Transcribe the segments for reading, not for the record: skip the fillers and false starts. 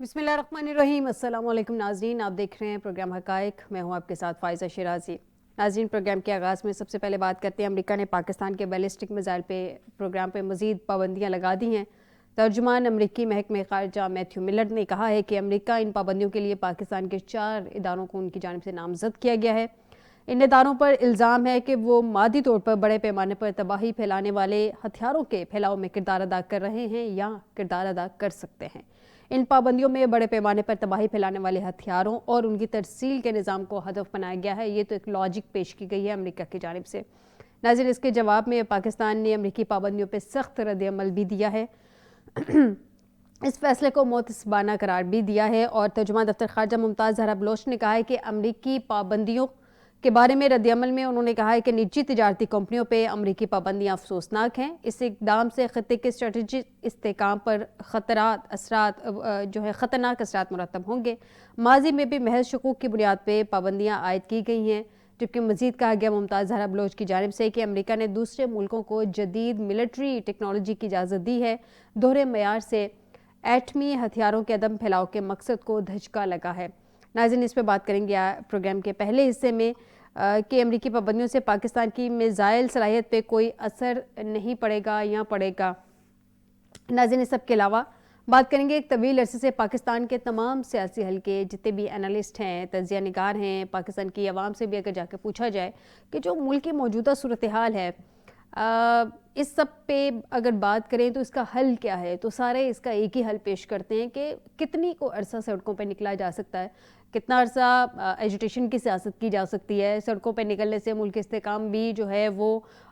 बिस्मिल्लाहिर्रहमानिर्रहीम। अस्सलाम वालेकुम नाज़रीन, आप देख रहे हैं प्रोग्राम हक़ाइक़। मैं हूं आपके साथ फ़ाइज़ा शिराज़ी। नाज़रीन, प्रोग्राम के आगाज़ में सबसे पहले बात करते हैं अमेरिका ने पाकिस्तान के बैलिस्टिक मिसाइल पे प्रोग्राम पे मज़ीद पाबंदियाँ लगा दी हैं। तर्जुमान अमरीकी महकमे ख़ारजा मैथ्यू मिलर ने कहा है कि अमरीका इन पाबंदियों के लिए पाकिस्तान के 4 इदारों को उनकी जानिब से नामज़द किया गया है। इन इदारों पर इल्ज़ाम है कि वो मादी तौर पर बड़े पैमाने पर तबाही फैलाने वाले हथियारों के फैलाव में किरदार अदा कर रहे हैं या किरदार अदा कर सकते हैं। इन पाबंदियों में बड़े पैमाने पर तबाही फैलाने वाले हथियारों और उनकी तरसील के निज़ाम को हदफ बनाया गया है। ये तो एक लॉजिक पेश की गई है अमेरिका की जानिब से। नाज़रीन, इसके जवाब में पाकिस्तान ने अमेरिकी पाबंदियों पर सख्त रद्द-ए-अमल भी दिया है। इस फैसले को मोतसबाना करार भी दिया है और तर्जुमान दफ्तर खारजा मुमताज़ ज़हरा बलोच ने कहा है कि अमरीकी पाबंदियों के बारे में रद्द-ए-अमल में उन्होंने कहा है कि निजी तिजारती कंपनियों पे अमरीकी पाबंदियाँ अफसोसनाक हैं। इस इकदाम से खत्ते के स्ट्रेटजिक इस्तेहकाम पर ख़तरनाक असरात मुरतब होंगे। माजी में भी महज शकूक की बुनियाद पर पाबंदियाँ आयद की गई हैं। जबकि मज़ीद कहा गया मुमताज़ ज़हरा बलोच की जानिब से कि अमरीका ने दूसरे मुल्कों को जदीद मिलिट्री टेक्नोलॉजी की इजाज़त दी है। दोहरे मयार से एटमी हथियारों के अदम फैलाव के मकसद को धचका लगा है। नाज़रीन, इस पर बात करेंगे प्रोग्राम के पहले हिस्से में कि अमरीकी पाबंदियों से पाकिस्तान की मिसाइल सलाहियत पे कोई असर नहीं पड़ेगा या पड़ेगा। नाज़रीन, इस सब के अलावा बात करेंगे एक तवील अरसे से पाकिस्तान के तमाम सियासी हल्के जितने भी एनालिस्ट हैं, तजिया निगार हैं, पाकिस्तान की आवाम से भी अगर जाकर पूछा जाए कि जो मुल्क की मौजूदा सूरत हाल है, इस सब पे अगर बात करें तो इसका हल क्या है, तो सारे इसका एक ही हल पेश करते हैं कि कितनी को अरसा सड़कों पे निकला जा सकता है, कितना अरसा एजुटेशन की सियासत की जा सकती है। सड़कों पे निकलने से मुल्क इस्तेहकाम भी जो है वो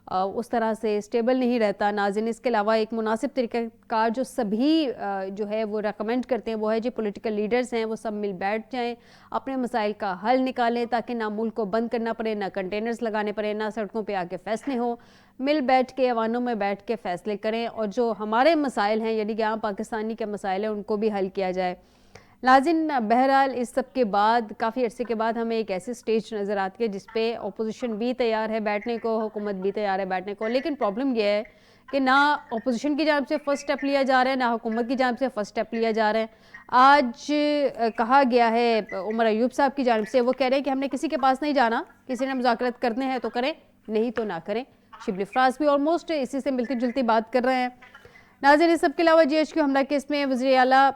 उस तरह से स्टेबल नहीं रहता। नाज़रीन, इसके अलावा एक मुनासिब तरीक़ाकार जो सभी जो है वो रेकमेंड करते हैं वो है जो पॉलिटिकल लीडर्स हैं वो सब मिल बैठ जाएं, अपने मसाइल का हल निकालें ताकि ना मुल्क को बंद करना पड़े, ना कंटेनर्स लगाने पड़े, ना सड़कों पे आके फैसले हों। मिल बैठ के ऐवानों में बैठ के फ़ैसले करें और जो हमारे मसाइल हैं यानी कि आम पाकिस्तानी के मसाइल हैं उनको भी हल किया जाए। नाज़रीन, बहरहाल इस सब के बाद काफ़ी अरसे के बाद हमें एक ऐसी स्टेज नज़र आती है जिस पे अपोजिशन भी तैयार है बैठने को, हुकूमत भी तैयार है बैठने को। लेकिन प्रॉब्लम यह है कि ना अपोजिशन की जानिब से फ़र्स्ट स्टेप लिया जा रहा है, ना हुकूमत की जानिब से फ़र्स्ट स्टेप लिया जा रहा है। आज कहा गया है उमर अयूब साहब की जानिब से, वो कह रहे हैं कि हमने किसी के पास नहीं जाना, किसी ने मुज़ाकरात करने हैं तो करें, नहीं तो ना करें। शिबली फराज भी ऑलमोस्ट इसी से मिलती जुलती बात कर रहे हैं। नाज़रीन, इस सब के अलावा GHQ हमला केस में वज़ीर आला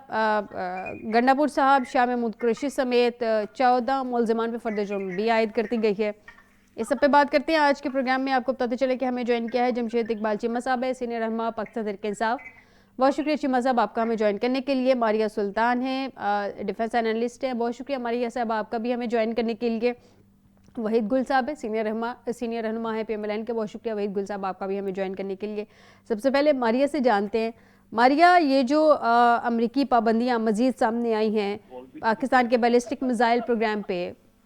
गंडापुर साहब, शाह महमूद कुरैशी समेत 14 मुलज़मान पर फर्द जुर्म भी आयद करती गई है। इस सब पे बात करते हैं आज के प्रोग्राम में। आपको बताते चले कि हमें ज्वाइन किया है जमशेद इकबाल चीमा साहब है, सीनियर रहनुमा पाकिस्तान तहरीक इंसाफ। बहुत शुक्रिया चीमा साहब आपका हमें ज्वाइन करने के लिए। मारिया सुल्तान है, डिफेंस एनालिस्ट है, बहुत शुक्रिया मारिया साहब आपका भी हमें ज्वाइन करने के लिए। वहीद गुल साहब है, सीनियर रहनुमा है PMLN के, बहुत शुक्रिया वहीद गुल साहब आपका भी हमें ज्वाइन करने के लिए। सबसे पहले मारिया से जानते हैं, मारिया, ये जो अमरीकी पाबंदियाँ मज़ीद सामने आई हैं पाकिस्तान के बैलिस्टिक मिसाइल प्रोग्राम पे,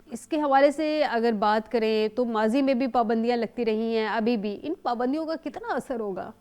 इसके हवाले से अगर बात करें तो माजी में भी पाबंदियाँ लगती रही हैं, अभी भी इन पाबंदियों का कितना असर होगा?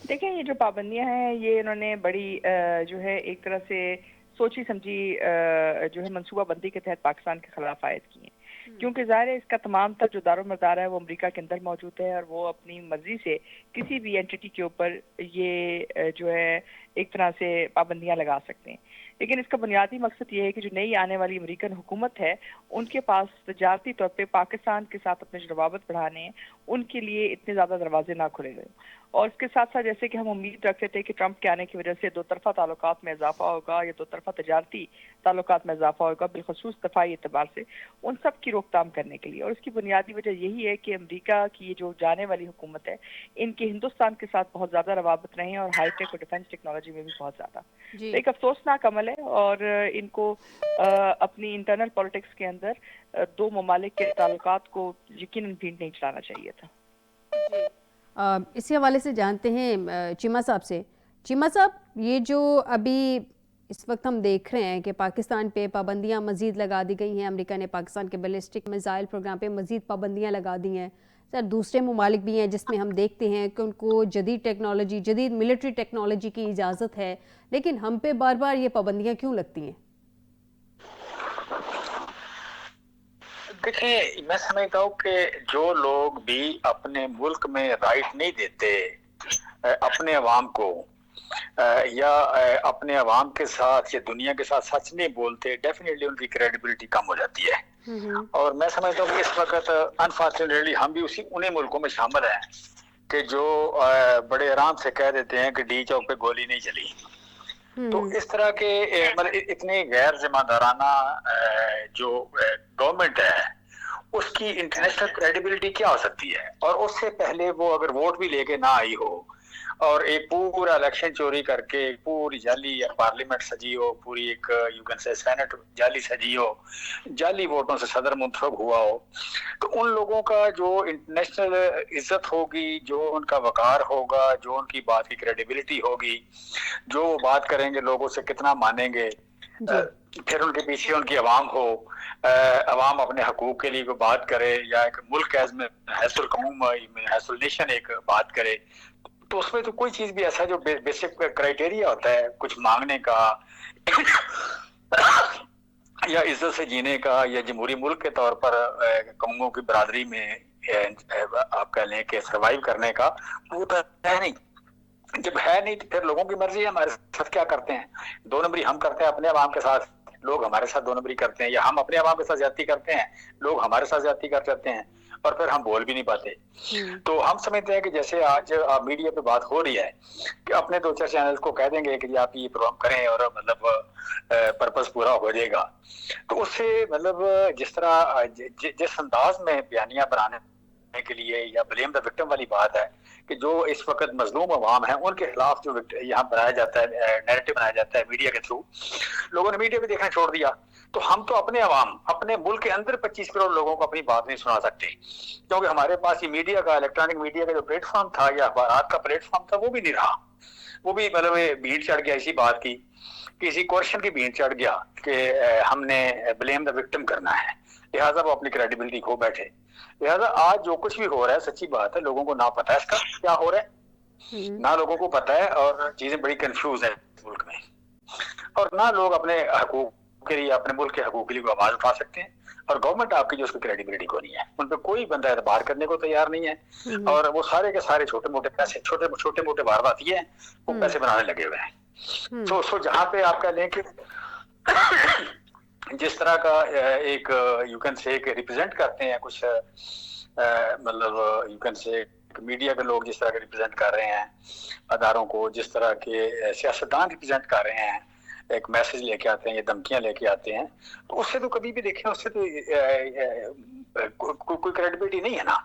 देखिए, ये जो पाबंदियां हैं ये इन्होंने बड़ी जो है एक तरह से सोची समझी जो है मनसूबाबंदी के तहत पाकिस्तान के खिलाफ आयद की हैं। क्योंकि ज़ाहिर है इसका तमाम तर जो दारोमदार है वो अमेरिका के अंदर मौजूद है और वो अपनी मर्जी से किसी भी एंटिटी के ऊपर ये जो है एक तरह से पाबंदियां लगा सकते हैं। लेकिन इसका बुनियादी मकसद ये है कि जो नई आने वाली अमेरिकन हुकूमत है उनके पास तजारती तौर पे पाकिस्तान के साथ अपने जो रवाबत बढ़ाने हैं उनके लिए इतने ज़्यादा दरवाजे ना खुले गए। और इसके साथ साथ जैसे कि हम उम्मीद रखते थे कि ट्रंप के आने की वजह से दो तरफा ताल्लुकात में इजाफा होगा या दो तरफा तजारती ताल्लुकात में इजाफा होगा, बिलखसूस दफाई एतबार से उन सब की रोकथाम करने के लिए। और इसकी बुनियादी वजह यही है कि अमेरिका की जो जाने वाली हुकूमत है इनकी हिंदुस्तान के साथ बहुत ज़्यादा रवाबत रही है और हाईटेक और डिफेंस टेक्नोलॉजी में भी बहुत ज़्यादा। तो एक अफसोसनाक अमल है और इनको अपनी इंटरनल पॉलिटिक्स के अंदर दो ममालिक के ताल्लुकात को यकीनन भी नहीं चलाना चाहिए था। इसी हवाले से जानते हैं चीमा साहब से। चीमा साहब, ये जो अभी इस वक्त हम देख रहे हैं कि पाकिस्तान पे पाबंदियां मज़ीद लगा दी गई हैं, अमेरिका ने पाकिस्तान के बैलिस्टिक मिसाइल प्रोग्राम पे मज़ीद पाबंदियां लगा दी हैं। सर, दूसरे ममालिक भी हैं जिसमें हम देखते हैं कि उनको जदीद टेक्नोलॉजी, जदीद मिलिट्री टेक्नोलॉजी की इजाज़त है, लेकिन हम पे बार बार ये पाबंदियाँ क्यों लगती हैं? देखिए, मैं समझता हूँ कि जो लोग भी अपने मुल्क में राइट नहीं देते अपने अवाम को या अपने अवाम के साथ या दुनिया के साथ सच नहीं बोलते, डेफिनेटली उनकी क्रेडिबिलिटी कम हो जाती है। और मैं समझता हूँ कि इस वक्त अनफॉर्चुनेटली हम भी उसी उन्हीं मुल्कों में शामिल हैं कि जो बड़े आराम से कह देते हैं कि डी चौक पे गोली नहीं चली। तो इस तरह के मतलब इतने गैर जिम्मेदाराना जो गवर्नमेंट है उसकी इंटरनेशनल क्रेडिबिलिटी क्या हो सकती है। और उससे पहले वो अगर वोट भी लेके ना आई हो और एक पूरा इलेक्शन चोरी करके पूरी जाली पार्लियामेंट सजी हो, पूरी एक यू कैन से सेनेट जाली सजी हो, जाली वोटों से सदर मुंतखब हुआ हो, तो उन लोगों का जो इंटरनेशनल इज्जत होगी, जो उनका वकार होगा, जो उनकी बात की क्रेडिबिलिटी होगी, जो वो बात करेंगे लोगों से कितना मानेंगे, फिर उनके पीछे उनकी आवाम हो, आवाम अपने हकूक के लिए कोई बात करे या एक मुल्क में हैसुल कौम हैसुल नेशन एक बात करे, तो उसमें तो कोई चीज भी ऐसा जो बेसिक क्राइटेरिया होता है कुछ मांगने का या इज्जत से जीने का या जमहूरी मुल्क के तौर पर कौमों की बरादरी में आप कह लें कि सर्वाइव करने का, वो तो है नहीं। जब है नहीं तो फिर लोगों की मर्जी है हमारे साथ क्या करते हैं। दो नंबरी हम करते हैं अपने अवाम के साथ, लोग हमारे साथ दो नंबरी करते हैं, या हम अपने अवाम के साथ ज्यादती करते हैं, लोग हमारे साथ ज्यादती कर जाते हैं और फिर हम बोल भी नहीं पाते। तो हम समझते हैं कि जैसे आज मीडिया पे बात हो रही है कि अपने दो चार चैनल को कह देंगे कि आप ये प्रोग्राम करें और मतलब पर्पस पूरा हो जाएगा, तो उससे मतलब जिस तरह जिस अंदाज में बयानियां बनाने के लिए या ब्लेम द विक्टिम वाली बात है कि जो इस वक्त मजलूम अवाम है उनके खिलाफ जो यहाँ बनाया जाता है, नैरेटिव बनाया जाता है मीडिया के थ्रू, लोगों ने मीडिया पे देखना छोड़ दिया। तो हम तो अपने अवाम अपने मुल्क के अंदर 25 करोड़ लोगों को अपनी बात नहीं सुना सकते, क्योंकि हमारे पास ये मीडिया का, इलेक्ट्रॉनिक मीडिया का जो प्लेटफॉर्म था या अखबार का प्लेटफॉर्म था वो भी नहीं रहा। वो भी मतलब भीड़ चढ़ गया इसी बात की, किसी क्वेश्चन की भीड़ चढ़ गया कि हमने ब्लेम द विक्टिम करना है, लिहाजा वो अपनी क्रेडिबिलिटी खो बैठे। लिहाजा आज जो कुछ भी हो रहा है सच्ची बात है लोगों को ना पता है इसका क्या हो रहा है, ना लोगों को पता है और चीजें बड़ी कंफ्यूज है मुल्क में, और ना लोग अपने हकूक के लिए, अपने मुल्क के हकूक के लिए आवाज उठा सकते हैं। और गवर्नमेंट आपकी जो उसकी क्रेडिबिलिटी को नहीं है, उन पर कोई बंदा एतबार करने को तैयार नहीं है। और वो सारे के सारे छोटे मोटे पैसे, छोटे मोटे वारदात ये वो पैसे बनाने लगे हुए हैं। तो जहां पे आप कह लें कि जिस तरह का एक यू कैन से एक रिप्रेजेंट करते हैं कुछ मतलब यू कैन से मीडिया के लोग जिस तरह के रिप्रेजेंट कर रहे हैं अदारों को, जिस तरह के सियासतदान रिप्रेजेंट कर रहे हैं, एक मैसेज लेके आते हैं या धमकियां लेके आते हैं, तो उससे तो कभी भी देखें उससे तो कोई क्रेडिबिलिटी नहीं है ना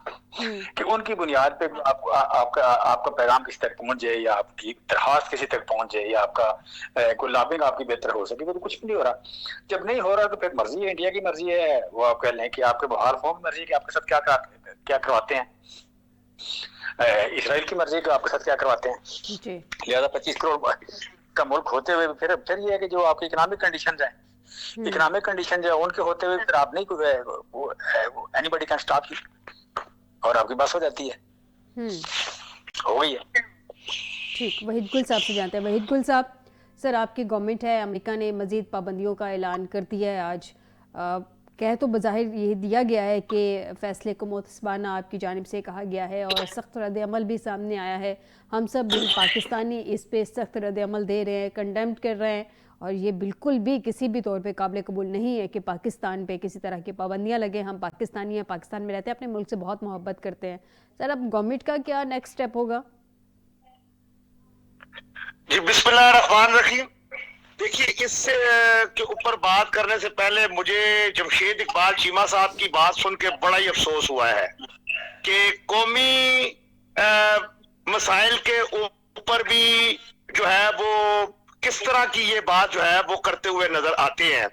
कि उनकी बुनियाद पे आपका पैगाम किसी तक पहुंच जाए या आपकी दरखास्त किसी तक पहुंच जाए या आपका कोई लॉबिंग आपकी बेहतर हो सके। वो तो कुछ भी नहीं हो रहा। जब नहीं हो रहा तो फिर मर्जी है, इंडिया की मर्जी है, वो आप कह लें कि आपके बाहर फॉर्म मर्जी है कि आपके साथ क्या करवाते हैं, इसराइल की मर्जी कि आपके साथ क्या करवाते हैं। लिहाजा 25 करोड़ का मुल्क होते हुए फिर ये है कि जो आपकी इकोनॉमिक कंडीशंस हैं, इकोनॉमिक कंडीशन जो है उनके होते हुए फिर आप नहीं एनीबॉडी कैन स्टॉप यू और आपकी बस हो जाती है, हो गई है। ठीक, वहीद गुल साहब से जानते हैं। वहीद गुल साहब, सर आपकी गवर्नमेंट है, अमेरिका ने मजीद पाबंदियों का ऐलान कर दिया है आज। कह तो बज़ाहिर ये दिया गया है कि फ़ैसले को मुतसबाना आपकी जानिब से कहा गया है और सख्त रद्द अमल भी सामने आया है। हम सब पाकिस्तानी इस पे सख्त रद्द अमल दे रहे हैं, कंडेम कर रहे हैं, और ये बिल्कुल भी किसी भी तौर पे काबिल कबूल नहीं है कि पाकिस्तान पे किसी तरह की पाबंदियां लगे। हम पाकिस्तानी हैं, पाकिस्तान में रहते हैं, अपने मुल्क से बहुत मोहब्बत करते हैं। सर अब गवर्नमेंट का क्या नेक्स्ट स्टेप होगा? जी बिस्मिल्लाहिर्रहमानिर्रहीम। देखिए, इस के ऊपर बात करने से पहले मुझे जमशेद इकबाल चीमा साहब की बात सुन के बड़ा ही अफसोस हुआ है कि कौमी मसाइल के ऊपर भी जो है वो किस तरह की ये बात जो है वो करते हुए नजर आते हैं।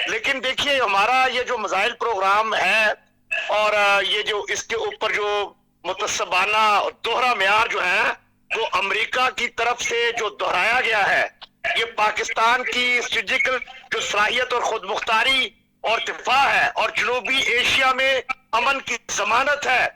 लेकिन देखिए, हमारा ये जो मसाइल प्रोग्राम है और ये जो इसके ऊपर जो मुतसबाना दोहरा म्यार जो है वो अमेरिका की तरफ से जो दोहराया गया है, ये पाकिस्तान की स्ट्रेटेजिकल जो सलाहियत और खुद मुख्तारी और दिफा है और जनूबी एशिया में अमन की जमानत है,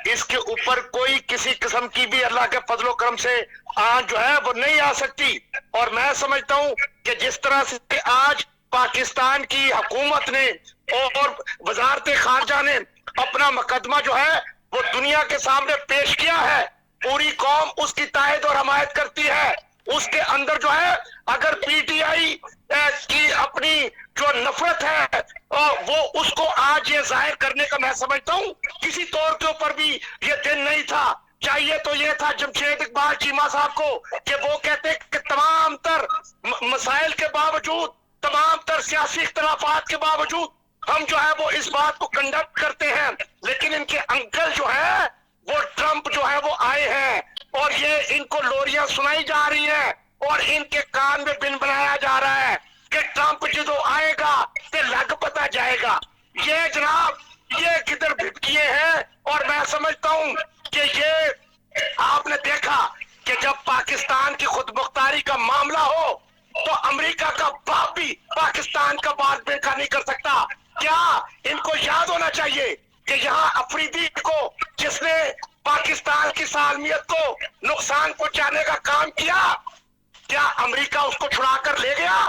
इसके ऊपर कोई किसी किस्म की भी अल्लाह के फजलो करम से आज जो है वो नहीं आ सकती। और मैं समझता हूं कि जिस तरह से आज पाकिस्तान की हुकूमत ने और वजारत खारजा ने अपना मुकदमा जो है वो दुनिया के सामने पेश किया है, पूरी कौम उसकी तायद और हमायत करती है। उसके अंदर जो है अगर पीटीआई की अपनी जो नफरत है वो उसको आज ये जाहिर करने का मैं समझता हूँ किसी तौर के ऊपर भी ये दिन नहीं था। चाहिए तो ये था जमशेद इकबाल चीमा साहब को कि वो कहते कि तमाम तर मसाइल के बावजूद, तमाम तर सियासी इख्तलाफात के बावजूद हम जो है वो इस बात को कंडक्ट करते हैं, लेकिन इनके अंकल जो है वो ट्रंप जो है वो आए हैं और ये इनको लोरियां सुनाई जा रही है और इनके कान में बिन बनाया जा रहा है कि ट्रंप जो आएगा तो लग पता जाएगा। ये जनाब ये किधर भिपकिए हैं और मैं समझता हूं कि ये आपने देखा कि जब पाकिस्तान की खुद मुख्तारी का मामला हो तो अमेरिका का बाप भी पाकिस्तान का बात बेखा नहीं कर सकता। क्या इनको याद होना चाहिए कि यहाँ अफरीदी को जिसने पाकिस्तान की सालमियत को नुकसान पहुंचाने का काम किया, क्या अमेरिका उसको छुड़ा कर ले गया?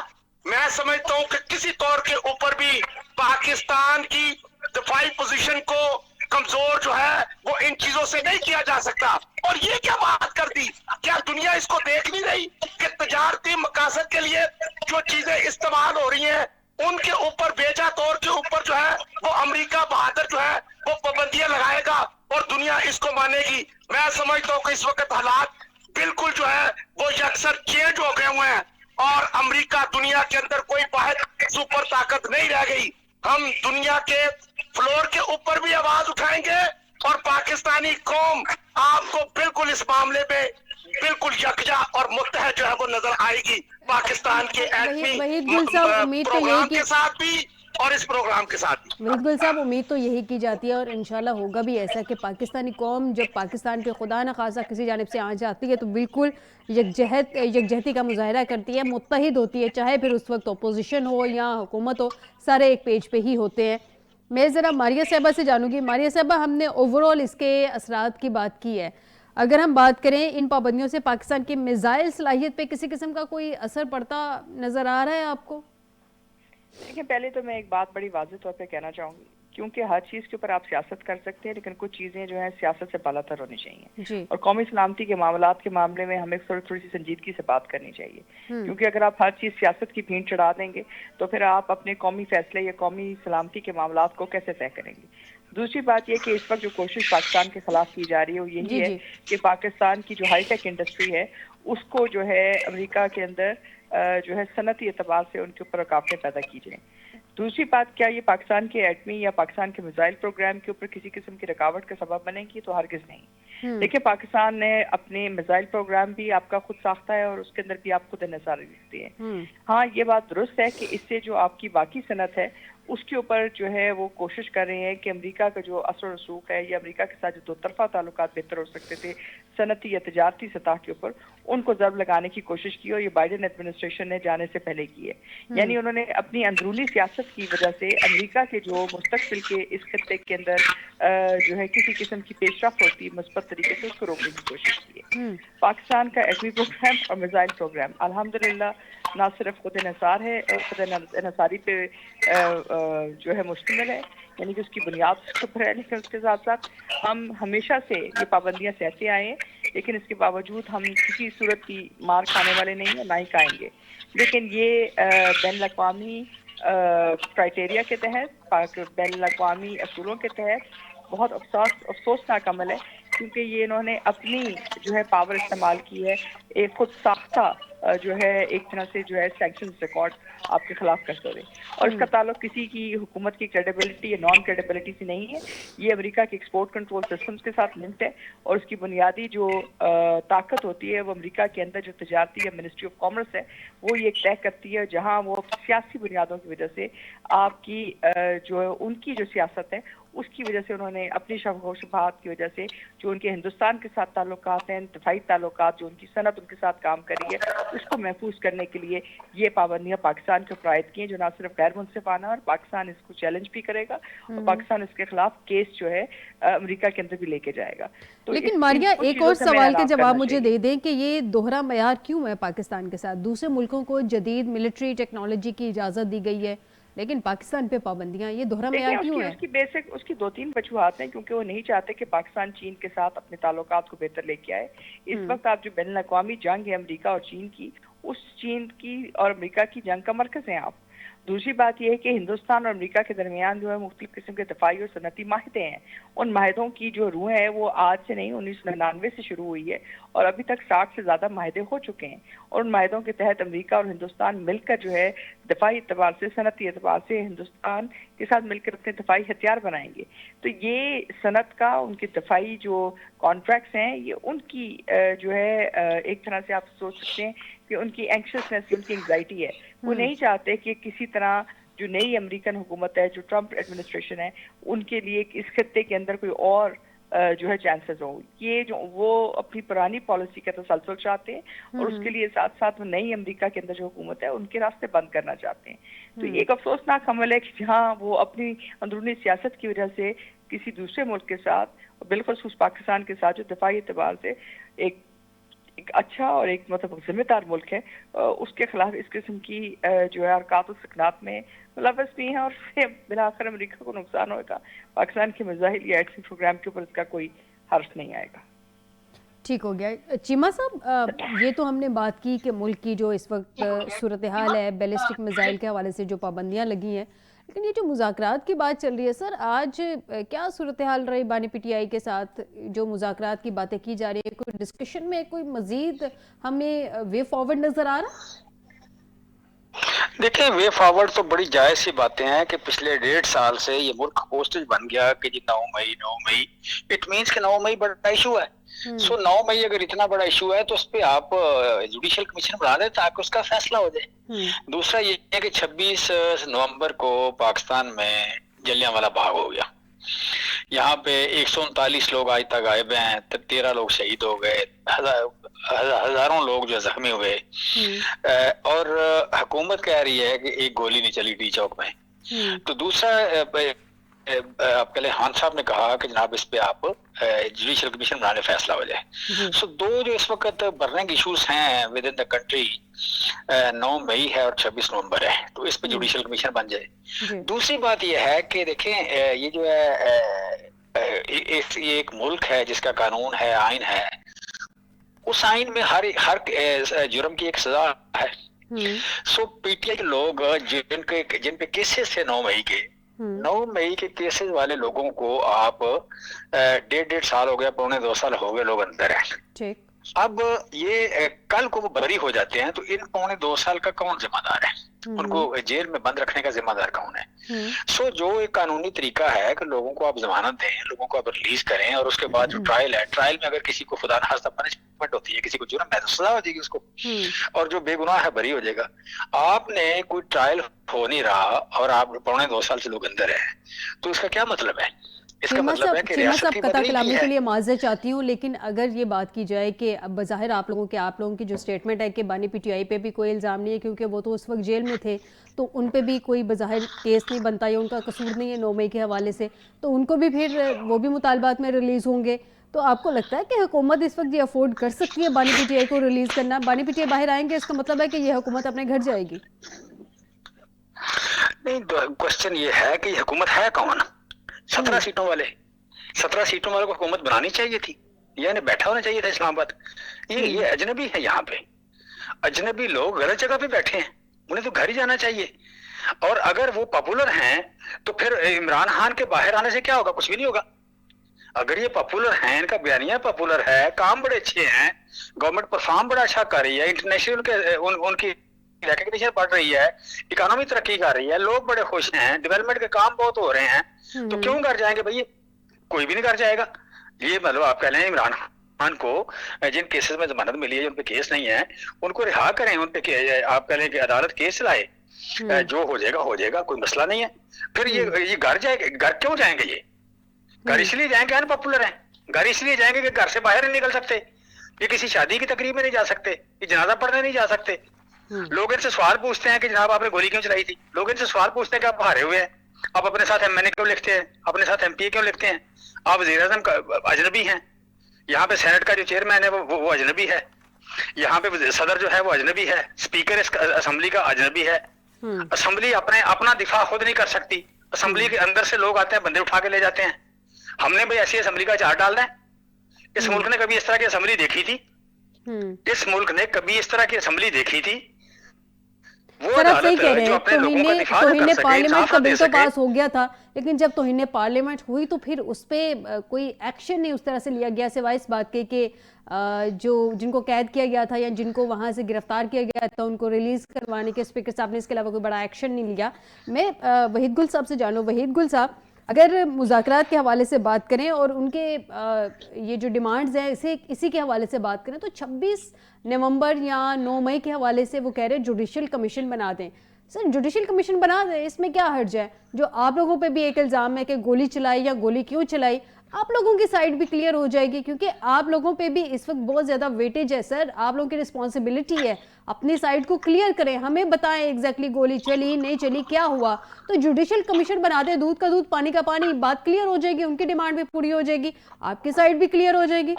मैं समझता हूं कि किसी तौर के ऊपर भी पाकिस्तान की दिफाई पोजीशन को कमजोर जो है वो इन चीजों से नहीं किया जा सकता। और ये क्या बात कर दी, क्या दुनिया इसको देख नहीं रही कि तजारती मकासद के लिए जो चीजें इस्तेमाल हो रही हैं उनके ऊपर बेजा तौर के ऊपर जो है वो अमेरिका बहादुर जो है वो पाबंदियां लगाएगा और दुनिया इसको मानेगी। मैं समझता हूँ कि इस वक्त हालात बिल्कुल जो है वो यकसर चेंज हो गए हुए हैं और अमेरिका दुनिया के अंदर कोई वाहिद सुपर ताकत नहीं रह गई। हम दुनिया के फ्लोर के ऊपर भी आवाज उठाएंगे और पाकिस्तानी कौम आपको बिल्कुल इस मामले में बिल्कुल यकजा और मुत्तहद जो है वो नजर आएगी पाकिस्तान के वहीद गुल साहब, उम्मीद तो यही के साथ भी और इस प्रोग्राम के साथ भी। वहीद गुल साहब, उम्मीद तो यही की जाती है और इंशाल्लाह होगा भी ऐसा कि पाकिस्तानी कौम जब पाकिस्तान पे खुदा न खासा किसी जानिब से आ जाती है तो बिल्कुल यकजहती का मुजाहरा करती है, मुत्तहिद होती है, चाहे फिर उस वक्त अपोजिशन हो या हुकूमत हो, सारे एक पेज पे ही होते हैं। मैं ज़रा मारिया साहबा से जानूंगी। मारिया साहबा, हमने ओवरऑल इसके असरात की बात की है, अगर हम बात करें इन पाबंदियों से पाकिस्तान की मिसाइल सलाहियत पे किसी किस्म का कोई असर पड़ता नजर आ रहा है आपको? देखिए, पहले तो मैं एक बात बड़ी वाज़ेह तौर पे कहना चाहूंगी, क्योंकि हर चीज़ के ऊपर आप सियासत कर सकते हैं लेकिन कुछ चीज़ें जो है सियासत से बालातर होनी चाहिए जी। और कौमी सलामती के मामलात के मामले में हमें थोड़ी सी संजीदगी से बात करनी चाहिए, क्योंकि अगर आप हर चीज़ सियासत की भीड़ चढ़ा देंगे तो फिर आप अपने कौमी फैसले या कौमी सलामती के मामलात को कैसे तय करेंगे। दूसरी बात यह कि इस वक्त जो कोशिश पाकिस्तान के खिलाफ की जा रही है वो यही है कि पाकिस्तान की जो हाईटेक इंडस्ट्री है उसको जो है अमेरिका के अंदर जो है सनती एतबार से उनके ऊपर रुकावटें पैदा की जाएं। दूसरी बात, क्या ये पाकिस्तान के एटमी या पाकिस्तान के मिसाइल प्रोग्राम के ऊपर किसी किस्म की रुकावट का सबब बनेगी? तो हरगिज नहीं। देखिए, पाकिस्तान ने अपने मिसाइल प्रोग्राम भी आपका खुद साख्ता है और उसके अंदर भी आप खुद इन्हिसार रखते हैं। हाँ, ये बात दुरुस्त है कि इससे जो आपकी बाकी सनत है उसके ऊपर जो है वो कोशिश कर रहे हैं कि अमेरिका का जो असर रसूख है या अमेरिका के साथ जो दो तरफा ताल्लुकात बेहतर हो सकते थे सनती या तजारती सतह के ऊपर, उनको जर्ब लगाने की कोशिश की और ये बाइडेन एडमिनिस्ट्रेशन ने जाने से पहले की है। यानी उन्होंने अपनी अंदरूनी सियासत की वजह से अमेरिका के जो मुस्तकबिल के इस खत्ते के अंदर जो है किसी किस्म की पेशरफ होती मुस्बत तरीके से उसको रोकने की कोशिश की है। पाकिस्तान का एटमी प्रोग्राम और मिसाइल प्रोग्राम अल्हम्दुलिल्लाह ना सिर्फ खुद इन्हिसार है और खुद इन्हिसारी पे जो है मुश्तमिल है, यानी कि उसकी बुनियाद उसके ऊपर है, लेकिन उसके साथ साथ हम हमेशा से ये पाबंदियां सहते आए हैं, लेकिन इसके बावजूद हम किसी सूरत की मार खाने वाले नहीं है, ना ही खाएंगे। लेकिन ये बैनुल-अक़वामी क्राइटेरिया के तहत, बैनुल-अक़वामी असूलों के तहत बहुत अफसोसनाक अमल है, क्योंकि ये इन्होंने अपनी जो है पावर इस्तेमाल की है एक खुद साख्ता जो है एक तरह से जो है सैंक्शन रिकॉर्ड आपके खिलाफ करते हुए, और इसका ताल्लुक किसी की हुकूमत की क्रेडिबिलिटी या नॉन क्रेडिबिलिटी से नहीं है। ये अमेरिका के एक्सपोर्ट कंट्रोल सिस्टम्स के साथ लिंक्ड है और उसकी बुनियादी जो ताकत होती है वो अमेरिका के अंदर जो तजारती या मिनिस्ट्री ऑफ कॉमर्स है वो ये तय करती है, जहाँ वो सियासी बुनियादों की वजह से आपकी जो उनकी जो सियासत है उसकी वजह से उन्होंने अपनी शबहात की वजह से जो उनके हिंदुस्तान के साथ ताल्लुकात हैं, दफाई ताल्लुकात, जो उनकी सनत उनके साथ काम कर रही है, उसको महफूज करने के लिए ये पाबंदियां पाकिस्तान के ऊपर आयद की हैं, जो ना सिर्फ गैर मुनसिफाना और पाकिस्तान इसको चैलेंज भी करेगा और पाकिस्तान इसके खिलाफ केस जो है अमेरिका के अंदर भी लेके जाएगा। तो लेकिन मारिया, एक और सवाल के जवाब मुझे दे दें कि ये दोहरा मयार क्यों है पाकिस्तान के साथ? दूसरे मुल्कों को जदीद मिलिट्री टेक्नोलॉजी की इजाज़त दी गई है, लेकिन पाकिस्तान पे पाबंदियां, ये दोहरा देखिए मेयार क्यों है? उसकी बेसिक उसकी 2-3 वजूहात हैं, क्योंकि वो नहीं चाहते कि पाकिस्तान चीन के साथ अपने ताल्लुकात को बेहतर लेके आए। इस वक्त आप जो बैनुल अक़वामी जंग है अमेरिका और चीन की, उस चीन की और अमेरिका की जंग का मरकज हैं आप। दूसरी बात यह है कि हिंदुस्तान और अमेरिका के दरमियान जो है मुख्तलिफ किस्म के दफाई और सनती माहिदे हैं। उन माहिदों की जो रूह है वो आज से नहीं 1999 से शुरू हुई है और अभी तक 60 से ज़्यादा माहिदे हो चुके हैं। और उन माहिदों के तहत अमेरिका और हिंदुस्तान मिलकर जो है दफाई एतबार से, सनती एतबार से हिंदुस्तान के साथ मिलकर अपने दफाई हथियार बनाएंगे। तो ये सनत का, उनके दफाई जो कॉन्ट्रैक्ट्स हैं, ये उनकी जो है एक तरह से आप सोच सकते हैं कि उनकी एंक्शसनेस, उनकी एंग्जाइटी है। वो नहीं चाहते कि किसी तरह जो नई अमेरिकन हुकूमत है, जो ट्रंप एडमिनिस्ट्रेशन है, उनके लिए इस खत्ते के अंदर कोई और जो है चांसेस हो। ये जो वो अपनी पुरानी पॉलिसी का तसलसल चाहते हैं और उसके लिए साथ साथ वो नई अमेरिका के अंदर जो हुकूमत है उनके रास्ते बंद करना चाहते हैं। तो ये एक अफसोसनाक हमल है कि जहाँ वो अपनी अंदरूनी सियासत की वजह से किसी दूसरे मुल्क के साथ, बिलखुसूस पाकिस्तान के साथ, जो दफाई एतबार से एक अच्छा और एक मतलब जिम्मेदार मुल्क है, उसके खिलाफ इस किस्म की जो है हरकत और सकनात में मुलव्वस भी हैं, और बिलाखिर अमेरिका को नुकसान होगा। पाकिस्तान के मिसाइल या एटमी प्रोग्राम के ऊपर इसका कोई हर्फ नहीं आएगा। ठीक हो गया। चीमा साहब, ये तो हमने बात की कि मुल्क की जो इस वक्त सूरत हाल है, बैलिस्टिक मिसाइल के हवाले से जो पाबंदियां लगी हैं, लेकिन ये जो मुज़ाकरात की बात चल रही है सर, आज क्या सूरत हाल रही बानी पीटीआई के साथ? जो मुज़ाकरात की बातें की जा रही है, कोई डिस्कशन में कोई मजीद हमें वे फॉरवर्ड नजर आ रहा? देखिए, वे फॉरवर्ड तो बड़ी जायज सी बातें हैं कि पिछले 1.5 साल से ये मुल्क होस्टेज बन गया कि जी 9 मई इट मीन्स कि 9 मई बड़ा इशू है। सो 9 मई अगर इतना बड़ा इशू है तो उस पे आप जुडिशियल कमीशन बना दें ताकि उसका फैसला हो जाए। दूसरा ये है कि 26 नवंबर को पाकिस्तान में जलियांवाला बाग हो गया। यहाँ पे 139 लोग आज तक गायब हैं, 13 लोग शहीद हो गए, हजारों लोग जो जख्मी हुए, और हुकूमत कह रही है कि एक गोली नहीं चली टी चौक में। तो दूसरा आपके लिए खान साहब ने कहा कि जनाब इस पे आप जुडिशियल कमीशन बनाने फैसला हो जाए। सो दो जो इस वक्त बर्निंग इश्यूज हैं विद इन द कंट्री 9 मई है और 26 नवंबर है, तो इस पे जुडिशियल कमीशन बन जाए। दूसरी बात यह है कि देखें, ये जो है ये एक मुल्क है जिसका कानून है, आइन है, उस आइन में हर जुर्म की एक सजा है। सो पीटीआई के लोग जिन पे केसेस थे 9 मई के केसेस वाले लोगों को आप 1.5 साल हो गया, 1.25 साल हो गए, लोग अंदर हैं। अब ये कल को वो बरी हो जाते हैं तो इन 1.25 साल का कौन जिम्मेदार है? उनको जेल में बंद रखने का जिम्मेदार कौन है? सो जो एक कानूनी तरीका है कि लोगों को आप जमानत दें, लोगों को आप रिलीज करें, और उसके बाद जो ट्रायल है, ट्रायल में अगर किसी को खुदा न खास्ता पनिशमेंट होती है, किसी को जुर्म है तो सजा हो जाएगी उसको, और जो बेगुनाह है बरी हो जाएगा। आपने कोई ट्रायल हो नहीं रहा और आप 1.25 साल से लोग अंदर हैं, तो इसका क्या मतलब है? इसका मतलब है कि रियासत की बदली कलामी के लिए माजरत चाहती हूँ, लेकिन अगर ये बात की जाए कि अब बज़ाहिर आप लोगों की जो स्टेटमेंट है कि बानी पीटीआई पे भी कोई इल्ज़ाम नहीं है क्योंकि वो तो उस वक्त जेल में थे, तो उन पे भी कोई बज़ाहिर केस नहीं बनता या उनका कसूर नहीं है 9 मई के हवाले से, तो उनको भी फिर वो भी मुतालबात में रिलीज़ होंगे। तो आपको लगता है कि हुकूमत इस वक्त ये अफोर्ड कर सकती है बानी पीटीआई को रिलीज़ करना? बानी पीटीआई बाहर आएंगे, इसका मतलब है कि ये हुकूमत अपने घर जाएगी? नहीं, क्वेश्चन ये है कि हुकूमत है कौन? 17 सीटों वाले, 17 सीटों वाले को हुकूमत बनानी चाहिए थी, यानी बैठा होना चाहिए था इस्लामाबाद। ये अजनबी है, यहाँ पे अजनबी लोग गलत जगह पे बैठे हैं, उन्हें तो घर ही जाना चाहिए। और अगर वो पॉपुलर हैं तो फिर इमरान खान के बाहर आने से क्या होगा? कुछ भी नहीं होगा। अगर ये पॉपुलर हैं, इनका बयानिया पॉपुलर है, काम बड़े अच्छे हैं, गवर्नमेंट परफॉर्म बड़ा अच्छा कर रही है, इंटरनेशनल उनकी रिकग्निशन बढ़ रही है, इकोनॉमी तरक्की कर रही है, लोग बड़े खुश हैं, डेवलपमेंट के काम बहुत हो रहे हैं, तो क्यों घर जाएंगे भैया? कोई भी नहीं कर जाएगा। ये मतलब आप कह रहे हैं इमरान खान को जिन केसेस में जमानत मिली है, उन पे केस नहीं है, उनको रिहा करें, उन पे आप कह रहे हैं कि अदालत केस चलाए, जो हो जाएगा, कोई मसला नहीं है। फिर ये घर जाएंगे, घर क्यों जाएंगे? ये घर इसलिए जाएंगे अनपॉपुलर हैं, घर इसलिए जाएंगे कि घर से बाहर नहीं निकल सकते, ये किसी शादी की तकरीब में नहीं जा सकते, ये जनाजा पढ़ने नहीं जा सकते। लोग इनसे सवाल पूछते हैं कि जनाब आपने गोली क्यों चलाई थी? लोग इनसे सवाल पूछते हैं कि आप हारे हुए हैं, आप अपने साथ एमएनए क्यों लिखते हैं, अपने साथ एमपीए क्यों लिखते हैं, आप वज़ीर-ए-आज़म अजनबी हैं, यहाँ पे सेनेट का जो चेयरमैन है वो अजनबी है, यहाँ पे सदर जो है वो अजनबी है, स्पीकर इस असेंबली का अजनबी है, असेंबली अपना दिफा खुद नहीं कर सकती। असेंबली के अंदर से लोग आते हैं, बंदे उठा के ले जाते हैं। हमने भाई ऐसी असेंबली का चार्ट डालना है? इस मुल्क ने कभी इस तरह की असेंबली देखी थी? इस मुल्क ने कभी इस तरह की असेंबली देखी थी? सर आप सही कह रहे हैं, तौहीन पार्लियामेंट का बिल तो पास हो गया था, लेकिन जब तौहीन पार्लियामेंट हुई तो फिर उस पर कोई एक्शन नहीं उस तरह से लिया गया, सिवाय इस बात के कि जो जिनको कैद किया गया था या जिनको वहां से गिरफ्तार किया गया था उनको रिलीज करवाने के स्पीकर साहब ने इसके अलावा कोई बड़ा एक्शन नहीं लिया। मैं वहीद गुल साहब से जानूं, वहीद गुल साहब, अगर मुज़ाकरात के हवाले से बात करें और उनके ये जो डिमांड्स हैं इसी के हवाले से बात करें तो 26 नवंबर या 9 मई के हवाले से वो कह रहे हैं जुडिशल कमीशन बना दें। सर जुडिशल कमीशन बना दें, इसमें क्या हर्ज है? जो आप लोगों पे भी एक इल्ज़ाम है कि गोली चलाई या गोली क्यों चलाई, आप लोगों की साइड भी क्लियर हो जाएगी, क्योंकि आप लोगों पे भी इस वक्त बहुत ज़्यादा वेटेज है। सर आप लोगों की रिस्पॉन्सिबिलिटी है, अपनी साइड को क्लियर करें, हमें बताएं एग्जैक्टली गोली चली नहीं चली क्या हुआ। तो जुडिशल कमीशन बना दें, दूध का दूध पानी का पानी, बात क्लियर हो जाएगी, उनकी डिमांड भी पूरी हो जाएगी, आपकी साइड भी क्लियर हो जाएगी।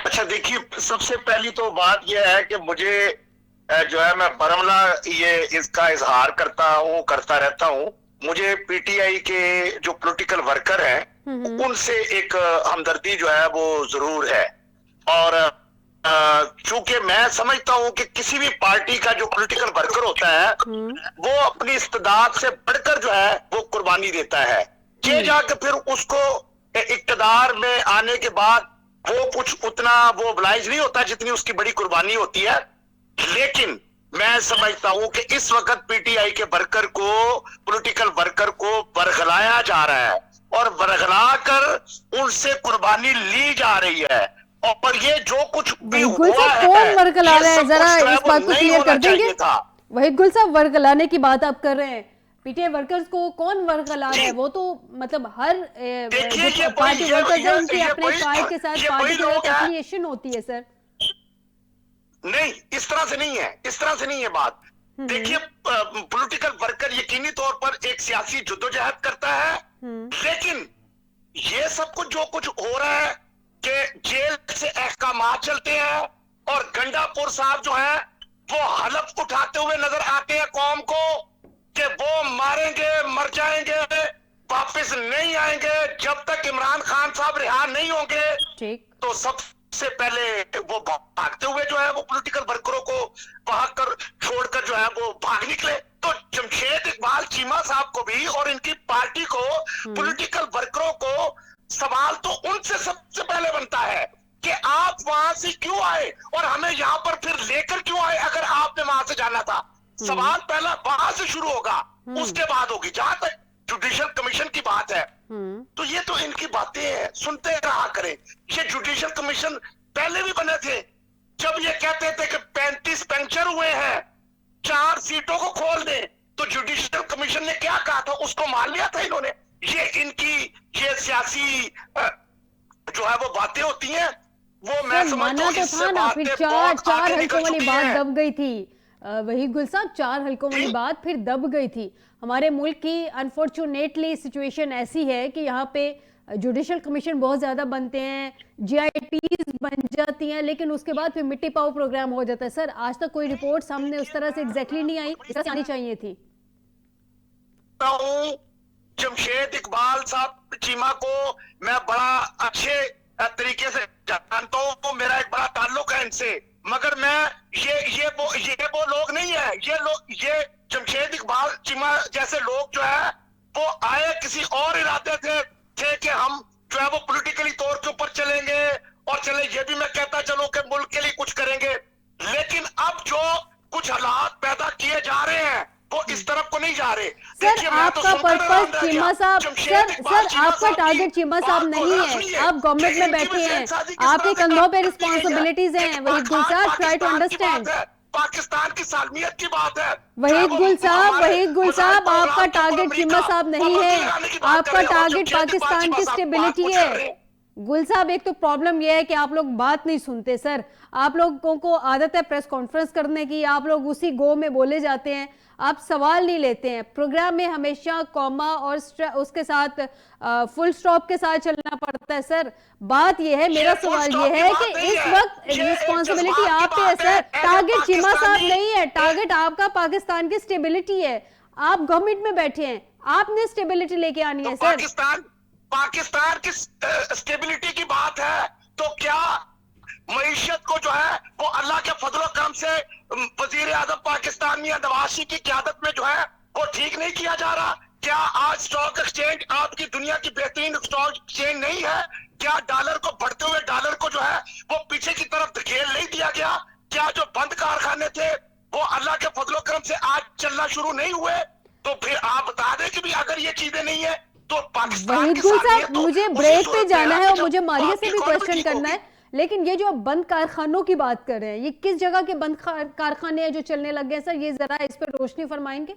अच्छा देखिए, सबसे पहली तो बात यह है कि मुझे जो है मैं बरमला ये इसका इजहार करता रहता हूँ। मुझे पीटीआई के जो पॉलिटिकल वर्कर हैं उनसे एक हमदर्दी जो है वो जरूर है, और चूंकि मैं समझता हूँ कि किसी भी पार्टी का जो पॉलिटिकल वर्कर होता है वो अपनी इस्तेदाद से बढ़कर जो है वो कुर्बानी देता है। ये जाके फिर उसको इक्तदार में आने के बाद वो कुछ उतना वो oblige नहीं होता जितनी उसकी बड़ी कुर्बानी होती है। लेकिन मैं समझता हूं कि इस वक्त पीटीआई के वर्कर को, पॉलिटिकल वर्कर को बरगलाया जा रहा है और बरगला कर उनसे कुर्बानी ली जा रही है, और ये जो कुछ भी हुआ है, कौन वर्गला रहा है, जरा इस बात को क्लियर कर देंगे? वहीद गुल साहब, वर्गलाने की बात आप कर रहे हैं, पीटीआई वर्कर्स को कौन वर्गला रहा है? वो तो मतलब हर पार्टी वर्कर्स है, उनकी अपने कायद के साथ पार्टी के साथ एफिलिएशन होती है। सर नहीं, इस तरह से नहीं है, इस तरह से नहीं है बात। देखिए, पॉलिटिकल वर्कर यकीनी तौर पर एक सियासी जद्दोजहद करता है, लेकिन ये सब कुछ जो कुछ हो रहा है कि जेल से अहकामात चलते हैं और गंडापुर साहब जो है वो हलफ उठाते हुए नजर आते हैं कौम को कि वो मारेंगे, मर जाएंगे, वापस नहीं आएंगे जब तक इमरान खान साहब रिहा नहीं होंगे। तो सबसे पहले वो भागते हुए जो है वो पॉलिटिकल वर्करों को वहां कर छोड़कर जो है वो भाग निकले। तो जमशेद इकबाल चीमा साहब को भी और इनकी पार्टी को, पॉलिटिकल वर्करों को सवाल तो उनसे सबसे पहले बनता है कि आप वहां से क्यों आए और हमें यहाँ पर फिर लेकर क्यों आए, अगर आपने वहां से जाना था। सवाल पहला वहां से शुरू होगा, उसके बाद होगी। जहां तक जुडिशल कमीशन की बात है तो ये तो इनकी बातें हैं, सुनते रहा करें। ये जुडिशल कमीशन पहले भी बने थे, जब ये कहते थे कि 35 पंक्चर हुए हैं, 4 सीटों को खोल दें, तो जुडिशल कमीशन ने क्या कहा था, उसको मान लिया था इन्होंने। ये इनकी ये सियासी जो है वो बातें होती हैं, वो मैं समझता हूं इससे बातें बहुत आगे निकल चुकी हैं। दब गई थी वहीद गुल साहब, 4 हलकों वाली बात फिर दब गई थी। हमारे मुल्क की अनफॉर्चुनेटली सिचुएशन ऐसी है कि यहाँ पे जुडिशल कमीशन बहुत ज़्यादा बनते हैं, GITs बन जाती हैं, लेकिन उसके बाद फिर मिट्टी पाओ प्रोग्राम हो जाता है। सर आज तक कोई रिपोर्ट सामने उस तरह से एग्जैक्टली नहीं आई, इस तरह से आनी चाहिए थी। जमशेद इकबाल साहब चीमा को मैं बड़ा अच्छे तरीके से जानता हूँ, मेरा एक बड़ा ताल्लुक है इनसे, मगर मैं ये वो लोग नहीं है। ये जमशेद इकबाल चीमा जैसे लोग जो है वो आए किसी और इरादे थे कि हम जो है वो पॉलिटिकली तौर के ऊपर चलेंगे और चले, ये भी मैं कहता चलो कि मुल्क के लिए कुछ करेंगे, लेकिन अब जो कुछ हालात पैदा किए जा रहे हैं वो इस तरफ को नहीं जा रहे। सर आपका पर्पस चीमा साहब, सर आपका टारगेट चीमा साहब नहीं है, आप गवर्नमेंट में बैठे हैं, आपके कंधों पे रिस्पॉन्सिबिलिटीज हैं। वहीद गुल साहब, ट्राई टू अंडरस्टैंड। पाकिस्तान की सालमियत की बात है। वहीद गुल साहब, आपका टारगेट चीमा साहब नहीं है, आपका टारगेट पाकिस्तान की स्टेबिलिटी है। गुल साहब, एक तो प्रॉब्लम यह है कि आप लोग बात नहीं सुनते सर। आप लोगों को आदत है प्रेस कॉन्फ्रेंस करने की, आप लोग उसी गो में बोले जाते हैं, आप सवाल नहीं लेते हैं। प्रोग्राम में हमेशा कॉमा और उसके साथ फुल स्टॉप के साथ चलना पड़ता है सर। बात यह है, मेरा सवाल यह है कि इस वक्त रिस्पॉन्सिबिलिटी आप पे है सर। टारगेट चीमा साहब नहीं है, टारगेट आपका पाकिस्तान की स्टेबिलिटी है। आप गवर्नमेंट में बैठे हैं, आपने स्टेबिलिटी लेके आनी है सर। पाकिस्तान की स्टेबिलिटी की बात है तो क्या मईशत को जो है वो अल्लाह के फजल करम से वजीर आजम पाकिस्तान मियां नवाज शरीफ की क़यादत में जो है वो ठीक नहीं किया जा रहा? क्या आज स्टॉक एक्सचेंज आपकी दुनिया की बेहतरीन स्टॉक एक्सचेंज नहीं है? क्या डॉलर को बढ़ते हुए डॉलर को जो है वो पीछे की तरफ धकेल नहीं दिया गया? क्या जो बंद कारखाने थे वो अल्लाह के फजल करम से आज चलना शुरू नहीं हुए? तो फिर आप बता दें कि भी अगर ये चीजें नहीं है तो पाकिस्तान साहब, मुझे ब्रेक पे जाना है और मुझे मारिया से भी क्वेश्चन करना है, लेकिन ये जो आप बंद कारखानों की बात कर रहे हैं, ये किस जगह के बंद कारखाने हैं जो चलने लग गए सर? ये जरा इस पर रोशनी फरमाएंगे?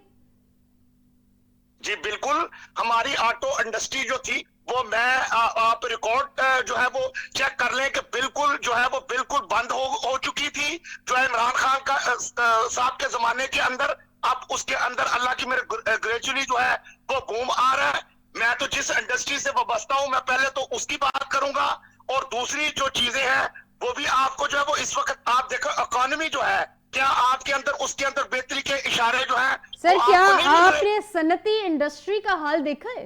जी बिल्कुल, हमारी ऑटो इंडस्ट्री जो थी वो मैं आप रिकॉर्ड जो है वो चेक कर लें कि बिल्कुल जो है वो बिल्कुल बंद हो चुकी थी। जो है इमरान खान का साहब के जमाने के अंदर, अब उसके अंदर अल्लाह की मेरे ग्रेजुअली जो है वो बूम आ रहा है। मैं तो जिस इंडस्ट्री से वाबस्ता हूं मैं पहले तो उसकी बात करूंगा, और दूसरी जो चीजें हैं वो भी आपको जो है वो इस वक्त आप देखो इकोनॉमी जो है, क्या आपके अंदर उसके अंदर बेहतरी के इशारे जो हैं सर? क्या आपने सनती इंडस्ट्री का हाल देखा है?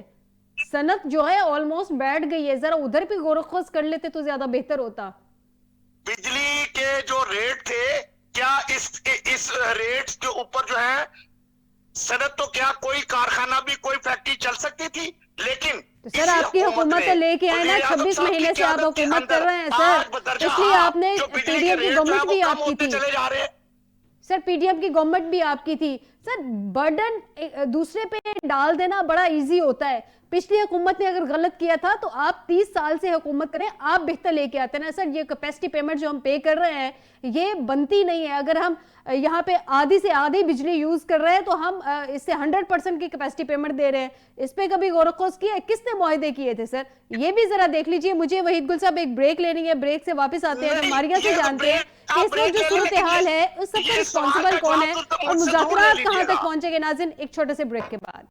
सनत जो है ऑलमोस्ट बैठ गई है, जरा उधर भी गौर-व-खोज कर लेते तो ज्यादा बेहतर होता। बिजली के जो रेट थे, क्या इस रेट के ऊपर जो है सनत तो क्या कोई कारखाना भी कोई फैक्ट्री चल सकती थी? लेकिन तो सर आपकी हुकूमत से लेके आए ना, 26 महीने से आप हुकूमत कर रहे हैं सर, इसलिए आपने पीडीएम की गवर्नमेंट भी आपकी थी सर, पीडीएम की गवर्नमेंट भी आपकी थी सर। बर्डन दूसरे पे डाल देना बड़ा इजी होता है। पिछली हुकूमत ने अगर गलत किया था तो आप 30 साल से हुकूमत करें, आप बेहतर लेके आते ना सर। ये कैपेसिटी पेमेंट जो हम पे कर रहे हैं ये बनती नहीं है। अगर हम यहाँ पे आधी से आधी बिजली यूज कर रहे हैं तो हम इससे 100% की कैपेसिटी पेमेंट दे रहे हैं। इस पे कभी गौर-व-खोज किया? किसने मुआहदे किए थे सर? ये भी जरा देख लीजिए। मुझे वहीद गुल साहब एक ब्रेक लेनी है, ब्रेक से वापस आते हैं। मारिया से जानते हैं कि इस वक्त जो सूरत हाल है उस सबका रिस्पॉन्सिबल कौन है और मुज़ाकरात कहां तक पहुंचेंगे। नाज़रीन, एक छोटे से ब्रेक के बाद।